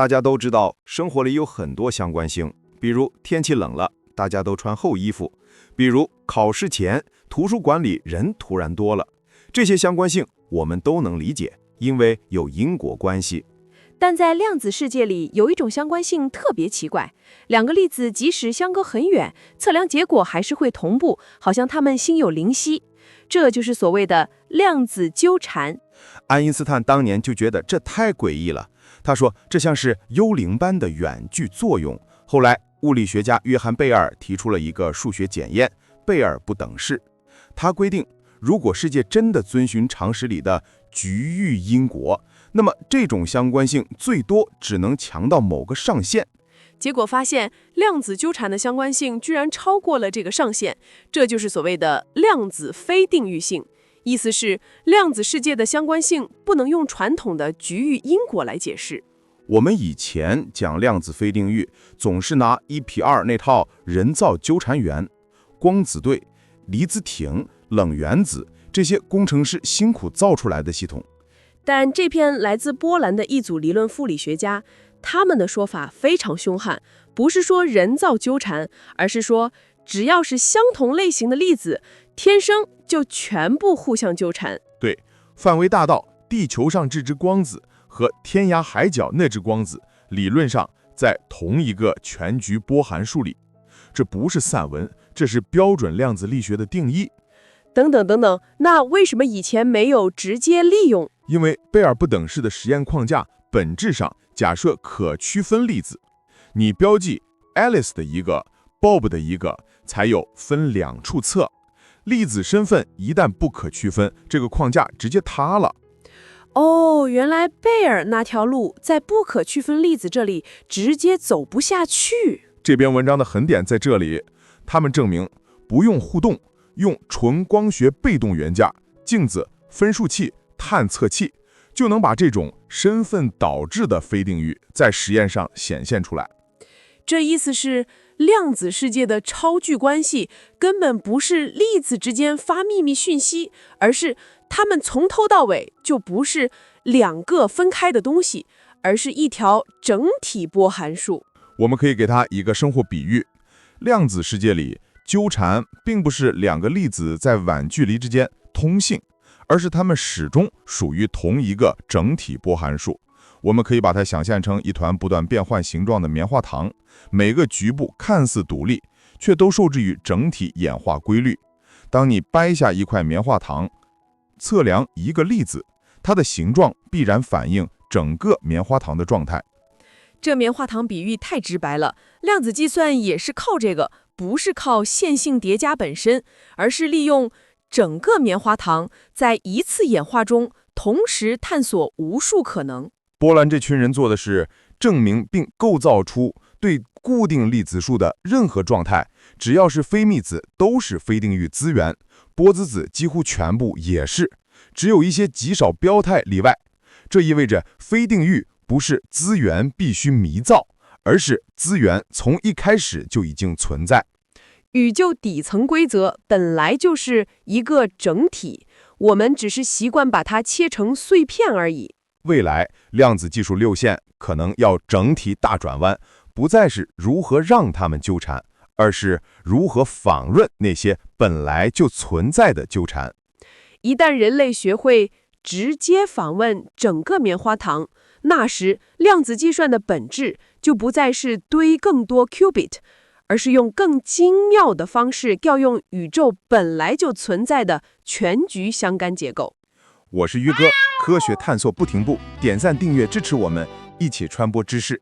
大家都知道，生活里有很多相关性，比如天气冷了，大家都穿厚衣服；比如考试前，图书馆里人突然多了。这些相关性我们都能理解，因为有因果关系。但在量子世界里，有一种相关性特别奇怪，两个粒子即使相隔很远，测量结果还是会同步，好像它们心有灵犀。这就是所谓的量子纠缠。爱因斯坦当年就觉得这太诡异了，他说这像是幽灵般的远距作用。后来，物理学家约翰贝尔提出了一个数学检验——贝尔不等式。他规定，如果世界真的遵循常识里的局域因果，那么这种相关性最多只能强到某个上限。结果发现，量子纠缠的相关性居然超过了这个上限，这就是所谓的量子非定域性。意思是，量子世界的相关性不能用传统的局域因果来解释。我们以前讲量子非定域，总是拿1P2那套人造纠缠源、光子对、离子艇、冷原子这些工程师辛苦造出来的系统。但这篇来自波兰的一组理论物理学家，他们的说法非常凶悍，不是说人造纠缠，而是说只要是相同类型的粒子，天生就全部互相纠缠。对，范围大到地球上这只光子和天涯海角那只光子，理论上在同一个全局波函数里。这不是散文，这是标准量子力学的定义。等等等等，那为什么以前没有直接利用？因为贝尔不等式的实验框架本质上假设可区分粒子，你标记 Alice 的一个 Bob 的一个，才有分两处测。粒子身份一旦不可区分，这个框架直接塌了。哦，原来贝尔那条路在不可区分粒子这里直接走不下去。这篇文章的狠点在这里，他们证明不用互动，用纯光学被动元件、镜子、分数器、探测器，就能把这种身份导致的非定域在实验上显现出来。这意思是，量子世界的超距关系根本不是粒子之间发秘密讯息，而是它们从头到尾就不是两个分开的东西，而是一条整体波函数。我们可以给它一个生活比喻，量子世界里纠缠并不是两个粒子在晚距离之间通信，而是它们始终属于同一个整体波函数。我们可以把它想象成一团不断变换形状的棉花糖，每个局部看似独立，却都受制于整体演化规律。当你掰下一块棉花糖，测量一个粒子，它的形状必然反映整个棉花糖的状态。这棉花糖比喻太直白了，量子计算也是靠这个，不是靠线性叠加本身，而是利用整个棉花糖在一次演化中同时探索无数可能。波兰这群人做的是证明并构造出对固定粒子数的任何状态，只要是非幂子都是非定域资源，波兹子几乎全部也是，只有一些极少标态例外。这意味着非定域不是资源必须弥造，而是资源从一开始就已经存在。宇宙底层规则本来就是一个整体，我们只是习惯把它切成碎片而已。未来量子技术六线可能要整体大转弯，不再是如何让它们纠缠，而是如何仿润那些本来就存在的纠缠。一旦人类学会直接访问整个棉花糖，那时量子计算的本质就不再是堆更多 qubit， 而是用更精妙的方式调用宇宙本来就存在的全局相干结构。我是于哥，科学探索不停步，点赞订阅支持我们，一起传播知识。